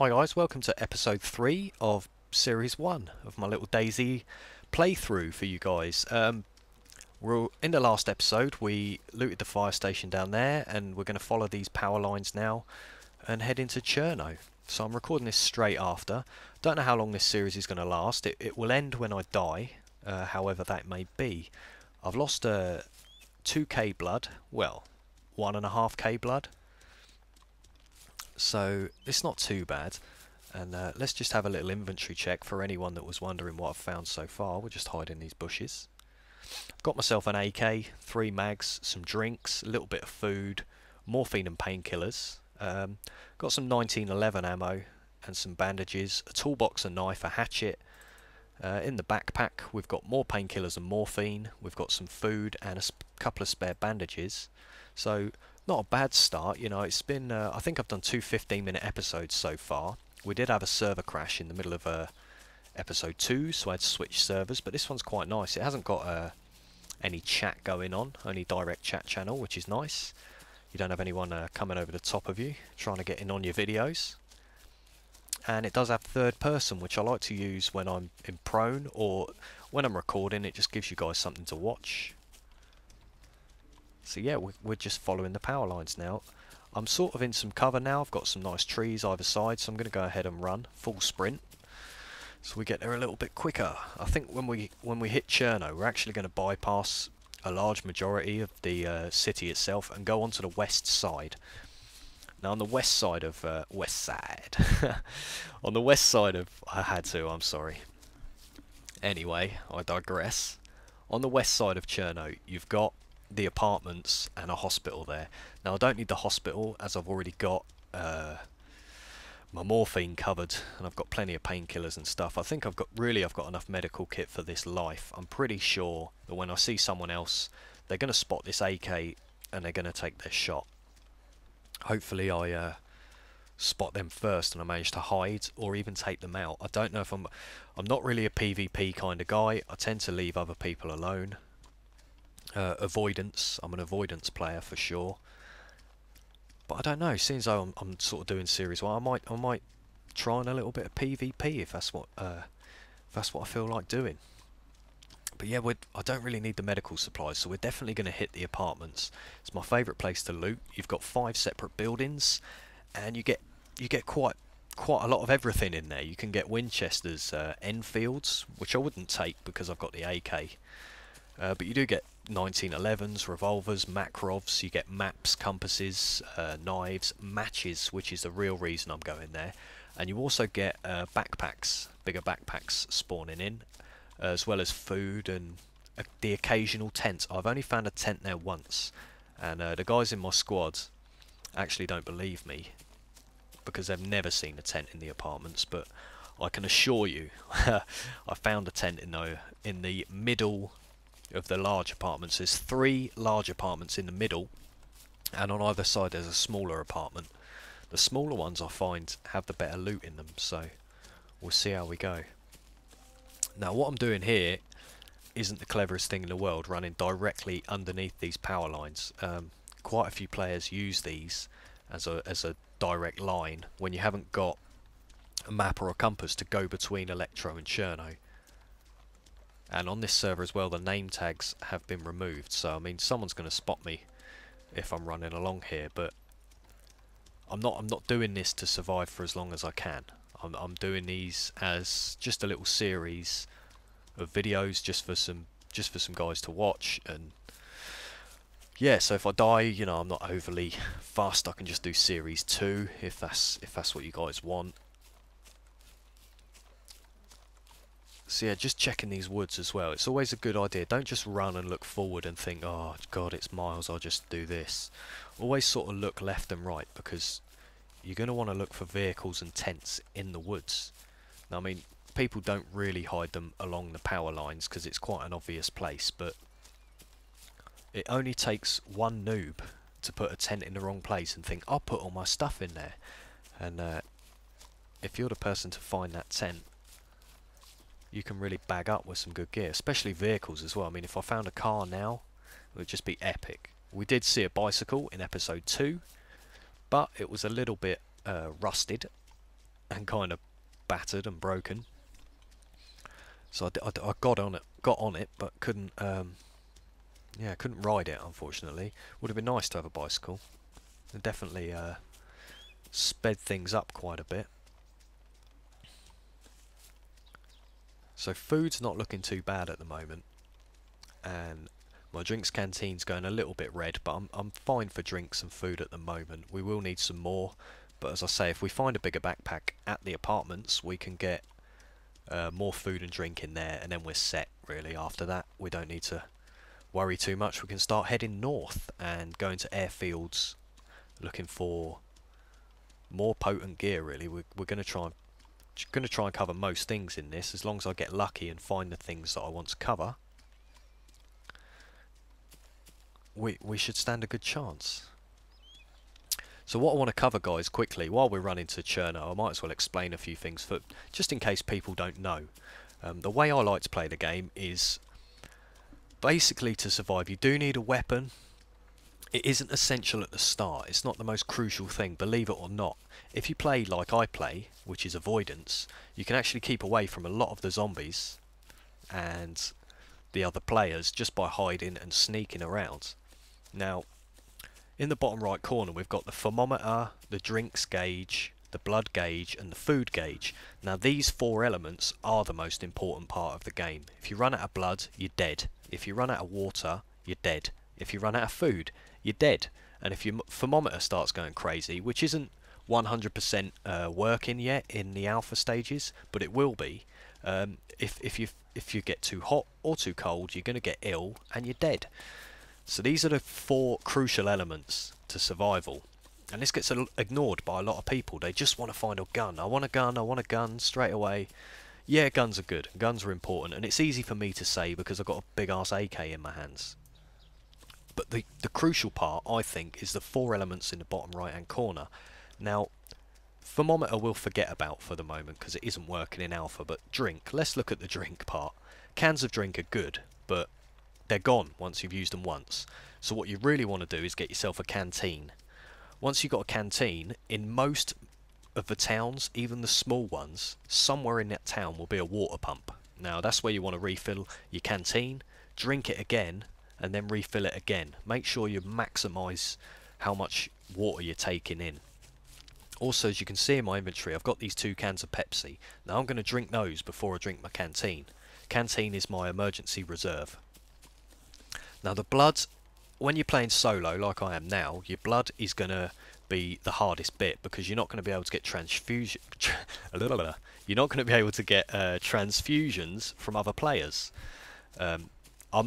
Hi guys, welcome to episode 3 of series 1 of my little DayZ playthrough for you guys. We're in the last episode, we looted the fire station down there and we're going to follow these power lines now and head into Cherno. So I'm recording this straight after. Don't know how long this series is going to last. It will end when I die, however that may be. I've lost 2k blood, well 1.5k blood. So it's not too bad, and let's just have a little inventory check for anyone that was wondering what I've found so far. We'll just hide in these bushes. I've got myself an AK, 3 mags, some drinks, a little bit of food, morphine and painkillers. Got some 1911 ammo and some bandages, a toolbox, a knife, a hatchet. In the backpack we've got more painkillers and morphine, we've got some food and a couple of spare bandages. So not a bad start, you know. It's been I think I've done 2 15-minute episodes so far. We did have a server crash in the middle of episode 2, so I had to switch servers, but this one's quite nice. It hasn't got any chat going on, only direct chat channel, which is nice. You don't have anyone coming over the top of you trying to get in on your videos. And it does have third person, which I like to use when I'm in prone or when I'm recording. It just gives you guys something to watch. So yeah, we're just following the power lines now. I'm sort of in some cover now. I've got some nice trees either side, so I'm going to go ahead and run full sprint, so we get there a little bit quicker. I think when we hit Cherno, we're actually going to bypass a large majority of the city itself and go onto the west side. Now on the west side of on the west side of I'm sorry. Anyway, I digress. On the west side of Cherno, you've got the apartments and a hospital there. Now I don't need the hospital as I've already got my morphine covered and I've got plenty of painkillers and stuff. I think I've got enough medical kit for this life. I'm pretty sure that when I see someone else, they're going to spot this AK and they're going to take their shot. Hopefully I spot them first and I manage to hide or even take them out. I don't know if I'm not really a PvP kind of guy. I tend to leave other people alone. Avoidance. I'm an avoidance player for sure. But I don't know. Seeing as though I'm sort of doing series 1, I might try on a little bit of PvP if that's what I feel like doing. But yeah, I don't really need the medical supplies, so we're definitely going to hit the apartments. It's my favourite place to loot. You've got 5 separate buildings, and you get quite a lot of everything in there. You can get Winchesters, Enfields, which I wouldn't take because I've got the AK. But you do get 1911s, revolvers, Makarovs, you get maps, compasses, knives, matches, which is the real reason I'm going there. And you also get backpacks, bigger backpacks spawning in, as well as food and the occasional tent. I've only found a tent there once, and the guys in my squad actually don't believe me because they've never seen a tent in the apartments, but I can assure you I found a tent in the middle of the large apartments. There's 3 large apartments in the middle, and on either side there's a smaller apartment. The smaller ones I find have the better loot in them, so we'll see how we go. Now what I'm doing here isn't the cleverest thing in the world, running directly underneath these power lines. Quite a few players use these as a direct line when you haven't got a map or a compass to go between Electro and Cherno. And on this server as well, the name tags have been removed, so I mean someone's going to spot me if I'm running along here, but I'm not doing this to survive for as long as I can. I'm doing these as just a little series of videos just for some guys to watch. And yeah, so if I die, you know, I'm not overly fast. I can just do series 2 if that's what you guys want. So yeah, just checking these woods as well. It's always a good idea. Don't just run and look forward and think, oh god, it's miles, I'll just do this. Always sort of look left and right, because you're going to want to look for vehicles and tents in the woods. Now, I mean, people don't really hide them along the power lines because it's quite an obvious place, but it only takes one noob to put a tent in the wrong place and think, I'll put all my stuff in there. And if you're the person to find that tent, you can really bag up with some good gear, especially vehicles as well. I mean, if I found a car now, it would just be epic. We did see a bicycle in episode 2, but it was a little bit rusted, and kind of battered and broken. So I got on it, but couldn't. Yeah, couldn't ride it, unfortunately. Would have been nice to have a bicycle. It definitely sped things up quite a bit. So food's not looking too bad at the moment, and my drinks canteen's going a little bit red, but I'm fine for drinks and food at the moment. We will need some more, but as I say, if we find a bigger backpack at the apartments, we can get more food and drink in there, and then we're set. Really, after that, we don't need to worry too much. We can start heading north and going to airfields, looking for more potent gear. Really, we're going to try and cover most things in this. As long as I get lucky and find the things that I want to cover, we should stand a good chance. So what I want to cover, guys, quickly, while we're running to Cherno, I might as well explain a few things, for just in case people don't know. The way I like to play the game is basically to survive. You do need a weapon. It isn't essential at the start. It's not the most crucial thing, believe it or not. If you play like I play, which is avoidance, you can actually keep away from a lot of the zombies and the other players just by hiding and sneaking around. Now, in the bottom right corner, we've got the thermometer, the drinks gauge, the blood gauge, and the food gauge. Now, these 4 elements are the most important part of the game. If you run out of blood, you're dead. If you run out of water, you're dead. If you run out of food, you're dead. And if your thermometer starts going crazy, which isn't 100% working yet in the alpha stages, but it will be, if you get too hot or too cold, you're going to get ill and you're dead. So these are the 4 crucial elements to survival. And this gets ignored by a lot of people. They just want to find a gun. I want a gun straight away. Yeah, guns are good. Guns are important. And it's easy for me to say because I've got a big ass AK in my hands. But the crucial part, I think, is the 4 elements in the bottom right hand corner. Now, thermometer we'll forget about for the moment because it isn't working in alpha. But drink, let's look at the drink part. Cans of drink are good, but they're gone once you've used them once. So what you really want to do is get yourself a canteen. Once you've got a canteen, in most of the towns, even the small ones, somewhere in that town will be a water pump. Now that's where you want to refill your canteen, drink it again, and then refill it again. Make sure you maximise how much water you're taking in. Also, as you can see in my inventory, I've got these 2 cans of Pepsi. Now I'm going to drink those before I drink my canteen. Canteen is my emergency reserve. Now the blood, when you're playing solo like I am now, your blood is going to be the hardest bit because you're not going to be able to get transfusions from other players. I'm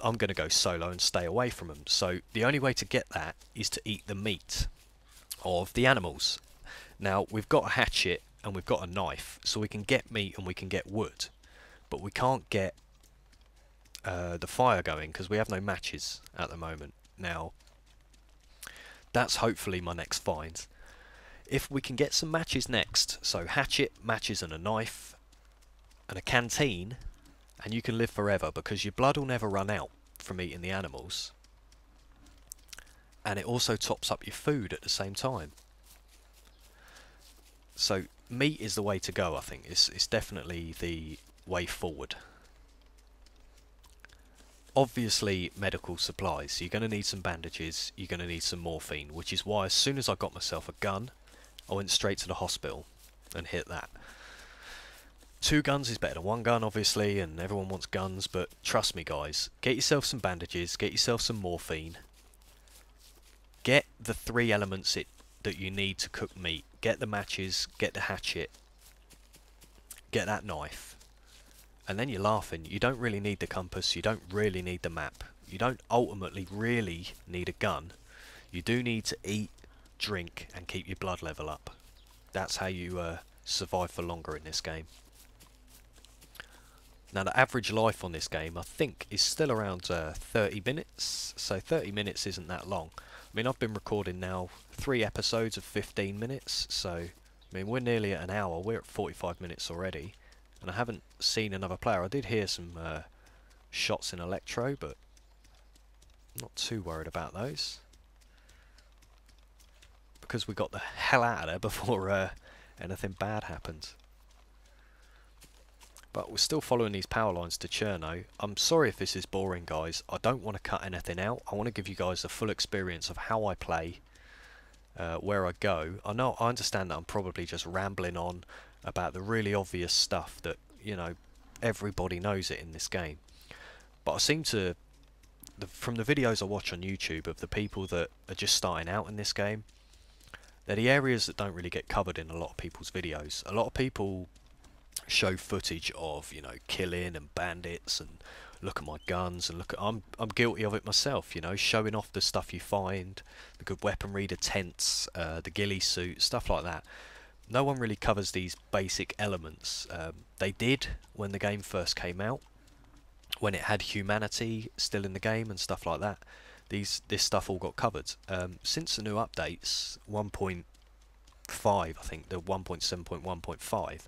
going to go solo and stay away from them. So the only way to get that is to eat the meat of the animals. Now we've got a hatchet and we've got a knife, so we can get meat and we can get wood, but we can't get the fire going because we have no matches at the moment. Now that's hopefully my next find. If we can get some matches next, so hatchet, matches and a knife and a canteen, and you can live forever because your blood will never run out from eating the animals, and it also tops up your food at the same time. So meat is the way to go. I think it's definitely the way forward. Obviously medical supplies, so you're going to need some bandages, you're going to need some morphine, which is why as soon as I got myself a gun, I went straight to the hospital and hit that. 2 guns is better than 1 gun, obviously, and everyone wants guns, but trust me guys, get yourself some bandages, get yourself some morphine, get the 3 elements that you need to cook meat, get the matches, get the hatchet, get that knife. And then you're laughing. You don't really need the compass, you don't really need the map, you don't ultimately really need a gun. You do need to eat, drink and keep your blood level up. That's how you survive for longer in this game. Now the average life on this game I think is still around 30 minutes, so 30 minutes isn't that long. I mean, I've been recording now 3 episodes of 15 minutes, so I mean we're nearly at an hour, we're at 45 minutes already. And I haven't seen another player. I did hear some shots in Electro, but not too worried about those because we got the hell out of there before anything bad happens. But we're still following these power lines to Cherno. I'm sorry if this is boring, guys. I don't want to cut anything out. I want to give you guys the full experience of how I play, where I go. I understand that I'm probably just rambling on about the really obvious stuff that, you know, everybody knows it in this game. But I seem to, from the videos I watch on YouTube of the people that are just starting out in this game, they're the areas that don't really get covered in a lot of people's videos. A lot of people show footage of, you know, killing and bandits and look at my guns and look at, I'm guilty of it myself, you know, showing off the stuff you find, the good weaponry, the tents, the ghillie suit, stuff like that. No one really covers these basic elements. They did when the game first came out, when it had humanity still in the game and stuff like that. This stuff all got covered. Since the new updates, 1.5, I think, the 1.7.1.5,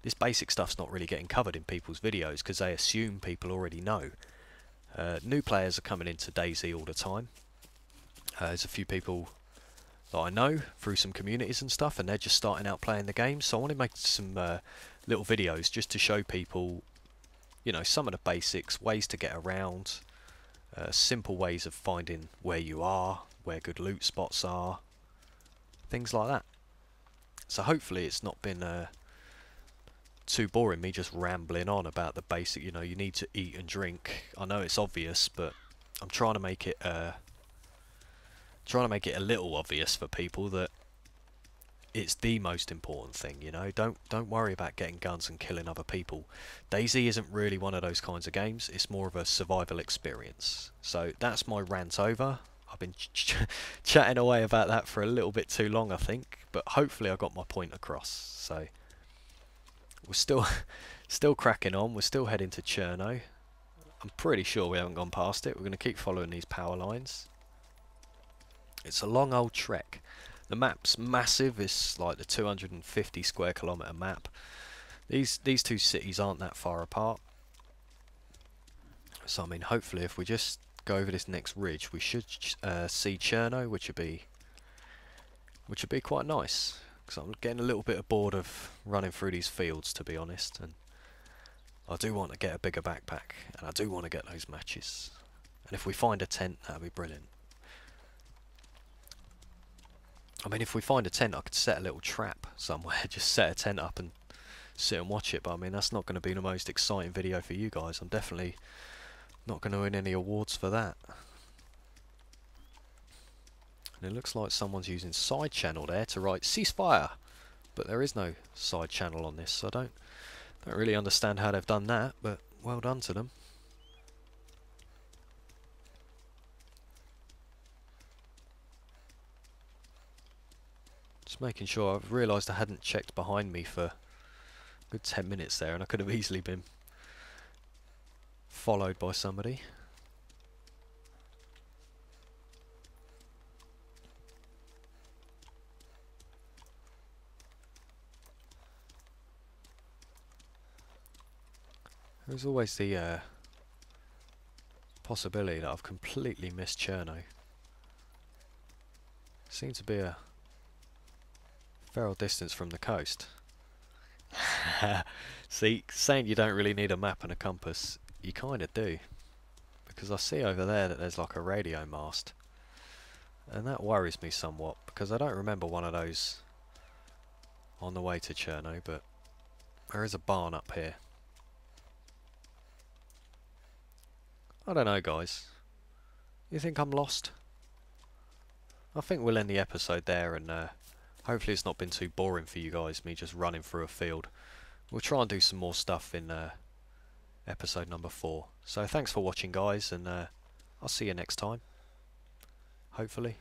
this basic stuff's not really getting covered in people's videos because they assume people already know. New players are coming into DayZ all the time. There's a few people that I know through some communities and stuff, and they're just starting out playing the game, so I want to make some little videos just to show people, you know, some of the basics, ways to get around, simple ways of finding where you are, where good loot spots are, things like that. So hopefully it's not been too boring, me just rambling on about the basic, you know, you need to eat and drink. I know it's obvious, but I'm trying to make it a little obvious for people that it's the most important thing, you know. Don't worry about getting guns and killing other people. DayZ isn't really one of those kinds of games. It's more of a survival experience. So that's my rant over. I've been chatting away about that for a little bit too long, I think, but hopefully I got my point across. So we're still cracking on. We're still heading to Cherno. I'm pretty sure we haven't gone past it. We're going to keep following these power lines. It's a long old trek. The map's massive. It's like the 250 square kilometre map. These two cities aren't that far apart. So I mean, hopefully if we just go over this next ridge, we should see Cherno, which would be quite nice. Because I'm getting a little bit bored of running through these fields, to be honest. And I do want to get a bigger backpack, and I do want to get those matches. And if we find a tent, that'd be brilliant. I mean, if we find a tent, I could set a little trap somewhere, just set a tent up and sit and watch it. But I mean, that's not going to be the most exciting video for you guys. I'm definitely not going to win any awards for that. And it looks like someone's using side channel there to write ceasefire, but there is no side channel on this, so I don't really understand how they've done that, but well done to them. Just making sure. I've realised I hadn't checked behind me for a good 10 minutes there, and I could have easily been followed by somebody. There's always the possibility that I've completely missed Cherno. Seems to be a fair old distance from the coast. See, saying you don't really need a map and a compass, you kind of do. Because I see over there that there's like a radio mast. And that worries me somewhat, because I don't remember one of those on the way to Cherno, but there is a barn up here. I don't know, guys. You think I'm lost? I think we'll end the episode there, and hopefully it's not been too boring for you guys, me just running through a field. We'll try and do some more stuff in episode number 4. So thanks for watching, guys, and I'll see you next time. Hopefully.